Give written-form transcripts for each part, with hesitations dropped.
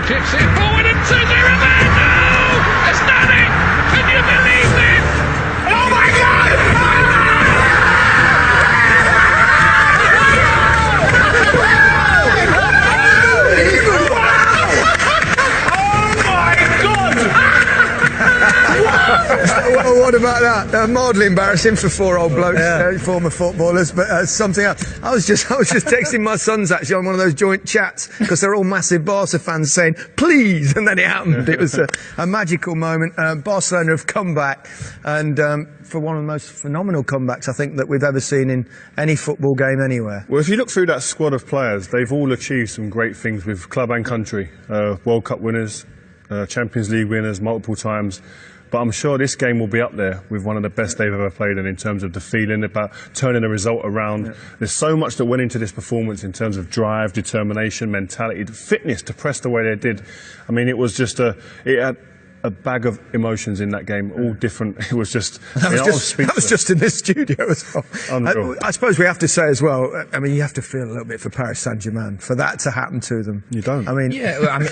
Chips it forward and 2-0 there. No! It's done it! Can you believe this? Oh my God! Well, what about that? Mildly embarrassing for four old blokes, former footballers, but something else. I was just texting my sons actually on one of those joint chats because they're all massive Barca fans saying please, and then it happened. It was a magical moment. Barcelona have come back, and for one of the most phenomenal comebacks I think that we've ever seen in any football game anywhere. Well, if you look through that squad of players, they've all achieved some great things with club and country. World Cup winners, Champions League winners multiple times. But I'm sure this game will be up there with one of the best they've ever played in terms of the feeling about turning a result around. Yeah. There's so much that went into this performance in terms of drive, determination, mentality, fitness to press the way they did. I mean, it was just it had a bag of emotions in that game, all different. It was just... That was just in this studio as well. I suppose we have to say as well, I mean, you have to feel a little bit for Paris Saint-Germain, for that to happen to them. You don't. I mean... Yeah, well, I mean...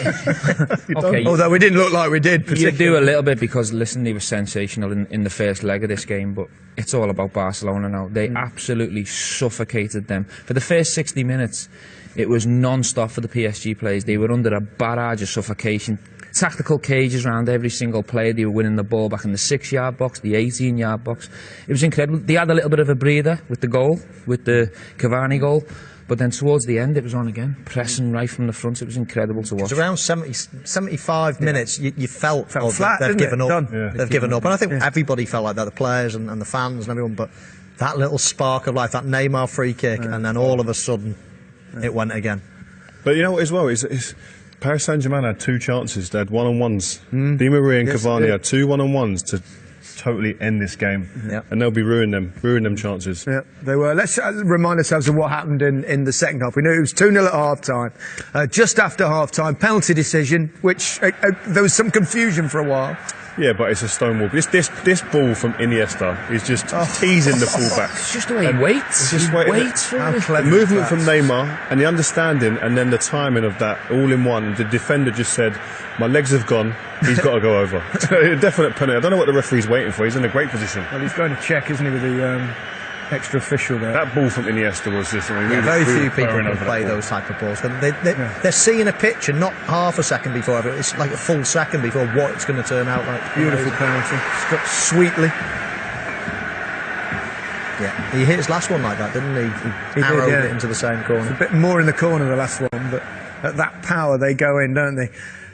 okay, although we didn't look like we did, particularly. You do a little bit because, listen, they were sensational in the first leg of this game, but it's all about Barcelona now. They absolutely suffocated them. For the first 60 minutes, it was non-stop for the PSG players. They were under a barrage of suffocation. Tactical cages around every single player. They were winning the ball back in the 6-yard box, the 18-yard box. It was incredible. They had a little bit of a breather with the goal, with the Cavani goal, but then towards the end it was on again, pressing right from the front. It was incredible to watch. It was around 75 minutes you felt flat, they've given up. Yeah. They've given up. And I think everybody felt like that, the players and the fans and everyone, but that little spark of life, that Neymar free kick, and then all of a sudden it went again. But you know what as well is Paris Saint-Germain had two chances. They had one-on-ones. Di Maria and Cavani had two one-on-ones to totally end this game. And they'll be ruining them chances. Yeah, they were. Let's remind ourselves of what happened in the second half. We knew it was 2-0 at half-time. Just after half-time, penalty decision, which there was some confusion for a while. Yeah, but it's a stonewall. This ball from Iniesta is just teasing the fullback. It's just the way he waits. Just waits for it. The movement from Neymar and the understanding and then the timing of that all in one. The defender just said, my legs have gone, he's got to go over. A definite penalty. I don't know what the referee's waiting for. He's in a great position. Well, he's going to check, isn't he, with the extra official there. That ball from Iniesta was just... I mean, very few people can play those type of balls. They're seeing a picture, not half a second before, it's like a full second before what it's going to turn out like. Beautiful penalty, struck sweetly. Yeah, he hit his last one like that, didn't he? He arrowed it into the same corner. It's a bit more in the corner the last one, but at that power they go in, don't they?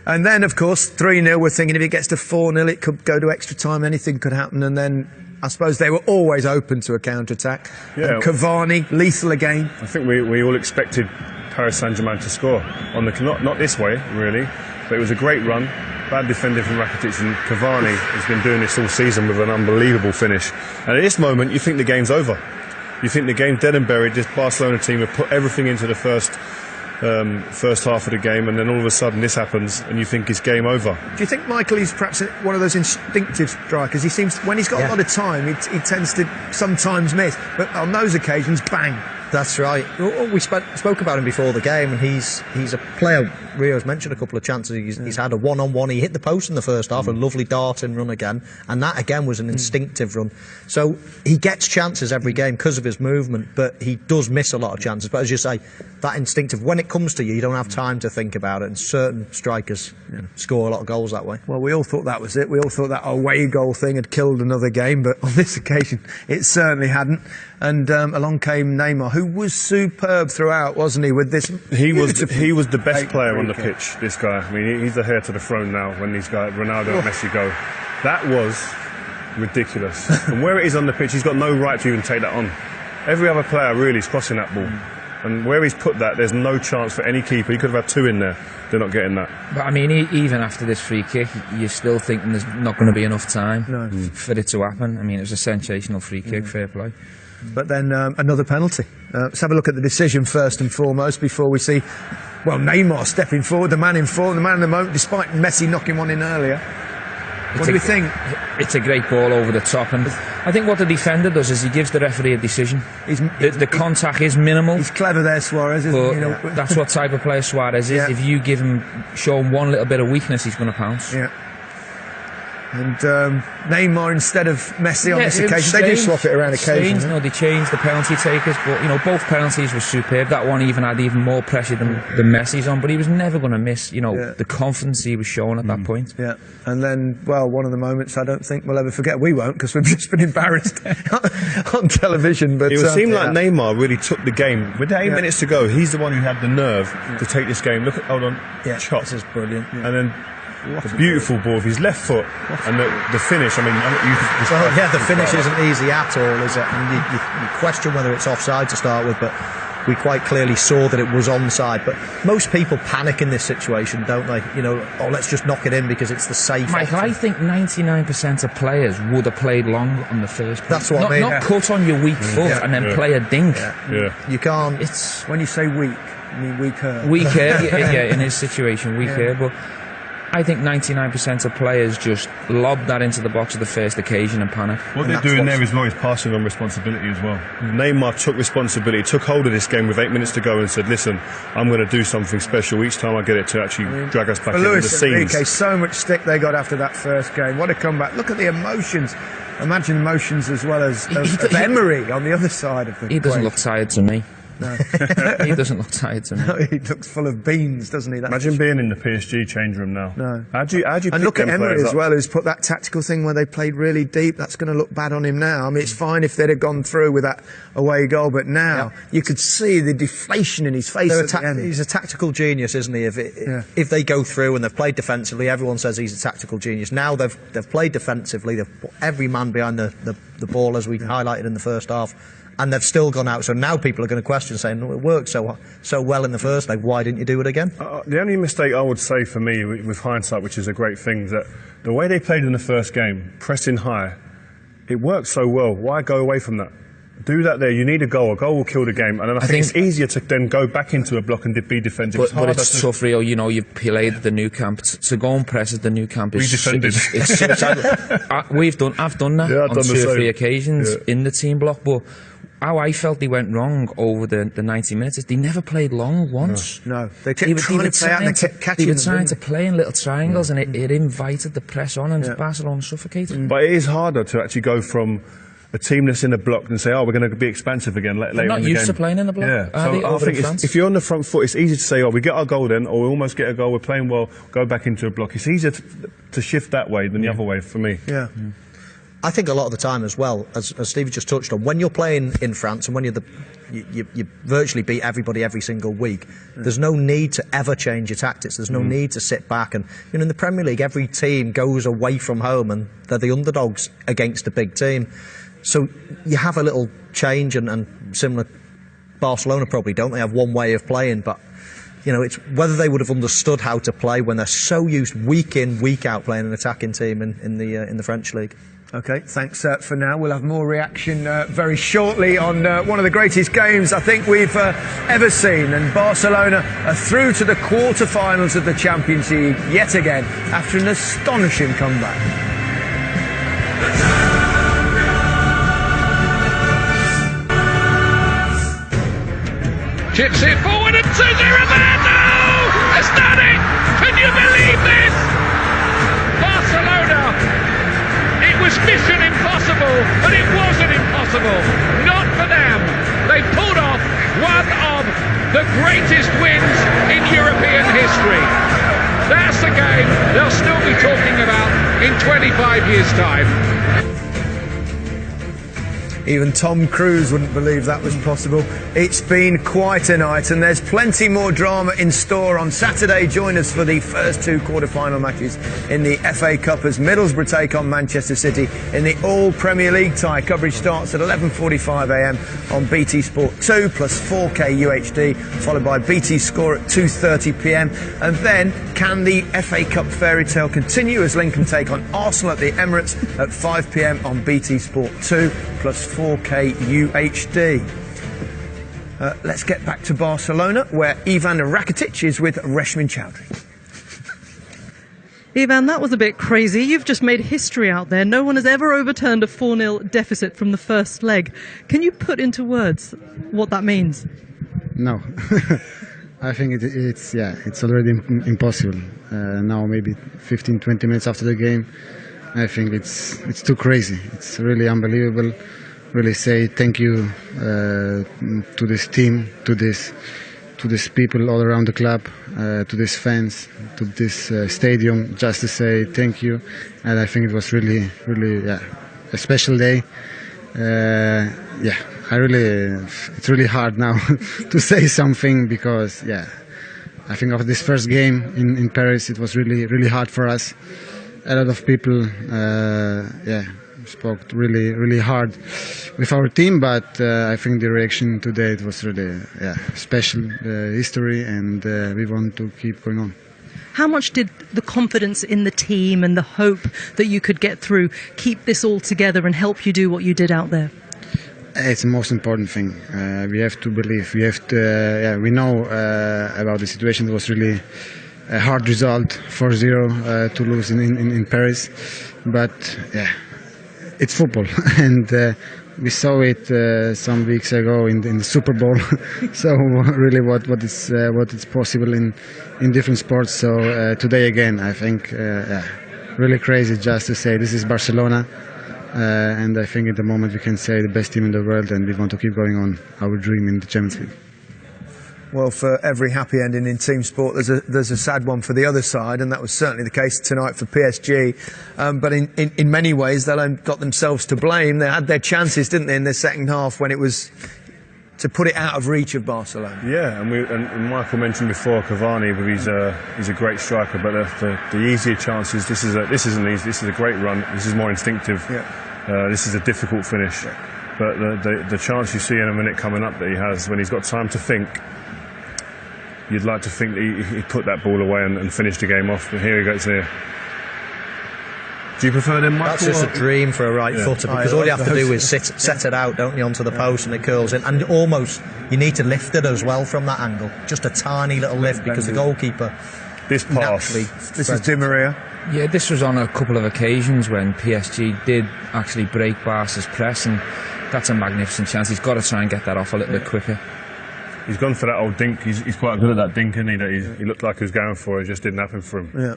And then, of course, 3-0, we're thinking if it gets to 4-0, it could go to extra time, anything could happen, and then I suppose they were always open to a counter-attack. Yeah. And Cavani, lethal again. I think we all expected Paris Saint-Germain to score. Not this way, really, but it was a great run. Bad defending from Rakitic, and Cavani has been doing this all season with an unbelievable finish. And at this moment, you think the game's over. You think the game's dead and buried. This Barcelona team have put everything into the first half of the game, and then all of a sudden this happens and you think it's game over. Do you think Michael is perhaps one of those instinctive strikers? He seems, when he's got a lot of time, he tends to sometimes miss, but on those occasions, bang. That's right. We spoke about him before the game, and he's a player. Rio's mentioned a couple of chances. He's had a one-on-one. He hit the post in the first half, a lovely darting run again, and that again was an instinctive run. So he gets chances every game because of his movement, but he does miss a lot of chances. But as you say, that instinctive, when it comes to you, you don't have time to think about it, and certain strikers score a lot of goals that way. Well, we all thought that was it. We all thought that away goal thing had killed another game, but on this occasion, it certainly hadn't. And along came Neymar, who was superb throughout, wasn't he? With this, he was the best player on the pitch. This guy, I mean, he's the heir to the throne now. When these guys, Ronaldo and Messi, go, that was ridiculous. From where it is on the pitch, he's got no right to even take that on. Every other player really is crossing that ball, and where he's put that, there's no chance for any keeper. He could have had two in there. They're not getting that. But I mean, even after this free kick, you're still thinking there's not going to be enough time for it to happen. I mean, it was a sensational free kick, fair play. But then another penalty. Let's have a look at the decision first and foremost before we see, well, Neymar stepping forward, the man in form, the man in the moment, despite Messi knocking one in earlier. What do we think? It's a great ball over the top, and I think what the defender does is he gives the referee a decision. The contact is minimal. He's clever there, Suarez, isn't but he? You know? That's what type of player Suarez is. Yeah. If you show him one little bit of weakness, he's going to pounce. Yeah. And Neymar instead of Messi on this it was occasion. They do strange. swap it around occasionally. Strange, no, they changed the penalty takers, but both penalties were superb. That one even had even more pressure than Messi's on, but he was never going to miss. The confidence he was showing at that point. Yeah, and then, well, one of the moments I don't think we'll ever forget. We won't, because we've just been embarrassed on television. But it would seem like Neymar really took the game. With 8 minutes to go, he's the one who had the nerve to take this game. Hold on, chop. This is brilliant. Yeah. And then a beautiful ball with his left foot and the finish. I mean, the finish isn't easy at all, is it? And you question whether it's offside to start with, but we quite clearly saw that it was onside. But most people panic in this situation, don't they? Let's just knock it in because it's the safe Michael, option. I think 99% of players would have played long on the first. That's what I mean. Not cut on your weak foot and then play a dink. Yeah. You can't. It's When you say weak, I mean weaker. weaker, in his situation, weaker, but I think 99% of players just lob that into the box at the first occasion and panic. What they're doing there as well is passing on responsibility as well. Neymar took responsibility, took hold of this game with 8 minutes to go and said, listen, I'm going to do something special each time I get it to actually drag us back into the Luis scenes. Enrique, so much stick they got after that first game. What a comeback. Look at the emotions. Imagine emotions as well as of Emery on the other side of the He doesn't equation. look tired to me. No. He doesn't look tired to me. No, he looks full of beans, doesn't he? That's Imagine being in the PSG change room now. No. How do you and pick look at them Emery players as up? well, who's put that tactical thing where they played really deep. That's going to look bad on him now. I mean, it's fine if they'd have gone through with that away goal, but now you could see the deflation in his face at the end. He's a tactical genius, isn't he? If they go through and they've played defensively, everyone says he's a tactical genius. Now they've played defensively. They've put every man behind the ball, as we highlighted in the first half. And they've still gone out, so now people are going to question, saying, it worked so well in the first leg, why didn't you do it again? The only mistake I would say for me, with hindsight, which is a great thing, is that the way they played in the first game, pressing high, it worked so well. Why go away from that? Do that there. You need a goal. A goal will kill the game. And then I think it's easier to then go back into a block and be defensive. But it's tough, Rio. You've played the new camp. To go and press at the new camp is... I've done that on 2 or 3 occasions in the team block, but... How I felt they went wrong over the 90 minutes is they never played long once. No. They kept trying to play out and they kept catching them. them. They were trying to play in little triangles and it invited the press on and Barcelona suffocated. But it is harder to actually go from a team that's in a block and say, we're going to be expansive again later in the game. They're not used to playing in the block. Yeah. So I think if you're on the front foot, it's easy to say, we get our goal then, or we almost get a goal, we're playing well, go back into a block. It's easier to shift that way than the other way for me. Yeah. I think a lot of the time as well, as Stevie just touched on, when you're playing in France and when you virtually beat everybody every single week, there's no need to ever change your tactics. There's no need to sit back. And in the Premier League, every team goes away from home and they're the underdogs against a big team. So you have a little change and similar. Barcelona probably don't. They have one way of playing, but it's whether they would have understood how to play when they're so used week in, week out playing an attacking team in the French league. Okay, thanks for now. We'll have more reaction very shortly on one of the greatest games I think we've ever seen. And Barcelona are through to the quarter-finals of the Champions League yet again after an astonishing comeback. Chips it forward and to Romontada! It's done it! Can you believe this? Barcelona! It was mission impossible, but it wasn't impossible. Not for them. They pulled off one of the greatest wins in European history. That's the game they'll still be talking about in 25 years' time. Even Tom Cruise wouldn't believe that was possible. It's been quite a night, and there's plenty more drama in store on Saturday. Join us for the first 2 quarter-final matches in the FA Cup as Middlesbrough take on Manchester City in the All-Premier League tie. Coverage starts at 11:45am on BT Sport 2 plus 4K UHD, followed by BT Score at 2:30pm. And then, can the FA Cup fairy tale continue as Lincoln take on Arsenal at the Emirates at 5pm on BT Sport 2 plus 4K UHD. Let's get back to Barcelona, where Ivan Rakitic is with Reshmin Chowdhury. Ivan, that was a bit crazy. You've just made history out there. No one has ever overturned a 4-0 deficit from the first leg. Can you put into words what that means? No. I think it's already impossible. Now maybe 15-20 minutes after the game, I think it's too crazy. It's really unbelievable. Really say thank you to this team, to these people all around the club, to these fans, to this stadium, just to say thank you. And I think it was really a special day. It's really hard now to say something because I think of this first game in Paris, it was really hard for us. A lot of people spoke really hard with our team, but I think the reaction today, it was really special history, and we want to keep going on. How much did the confidence in the team and the hope that you could get through keep this all together and help you do what you did out there? It's the most important thing. We have to believe. We have to. We know about the situation. It was really a hard result, 4-0 to lose in Paris, but it's football, and we saw it some weeks ago in the Super Bowl. So really, what is possible in different sports. So today again, I think really crazy just to say this is Barcelona. And I think at the moment we can say the best team in the world, and we want to keep going on our dream in the Champions League. Well, for every happy ending in team sport, there's a sad one for the other side, and that was certainly the case tonight for PSG. But in many ways, they got themselves to blame. They had their chances, didn't they, in the second half when it was to put it out of reach of Barcelona. Yeah, and Michael mentioned before Cavani, but he's a great striker. But the easier chances, this isn't easy. This is a great run. This is more instinctive. Yeah. This is a difficult finish. Yeah. But the chance you see in a minute coming up that he has when he's got time to think. You'd like to think that he put that ball away and finished the game off, but here he goes here. Do you prefer them, Michael? That's just a dream for a right footer, because all you have to do is set it out, don't you, onto the post, and it curls in. And almost, you need to lift it as well from that angle. Just a tiny little lift, because the goalkeeper... This pass. This is Di Maria. Yeah, this was on a couple of occasions when PSG did actually break Barca's press, and that's a magnificent chance. He's got to try and get that off a little bit quicker. He's gone for that old dink. He's quite good at that dink, isn't he? That he looked like he was going for it. It just didn't happen for him. Yeah.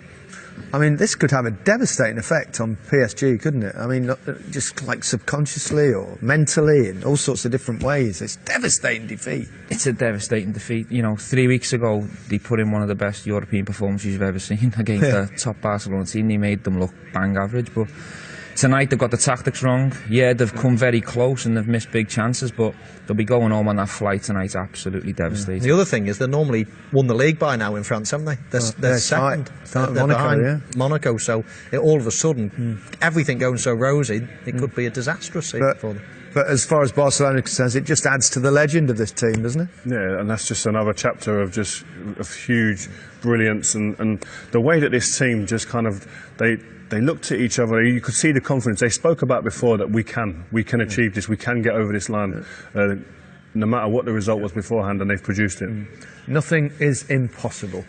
I mean, this could have a devastating effect on PSG, couldn't it? I mean, just like subconsciously or mentally in all sorts of different ways. It's a devastating defeat. It's a devastating defeat. You know, 3 weeks ago, they put in one of the best European performances you've ever seen against a top Barcelona team. They made them look bang average, but tonight they've got the tactics wrong. Yeah, they've come very close and they've missed big chances, but they'll be going home on that flight tonight absolutely devastating. The other thing is they normally won the league by now in France, haven't they? They're second. They're behind Monaco, so all of a sudden, everything going so rosy, it could be a disastrous season for them. But as far as Barcelona is concerned, it just adds to the legend of this team, doesn't it? Yeah, and that's just another chapter of huge brilliance and the way that this team just kind of they looked at each other. You could see the confidence. They spoke about before that we can achieve this. We can get over this line, no matter what the result was beforehand, and they've produced it. Nothing is impossible.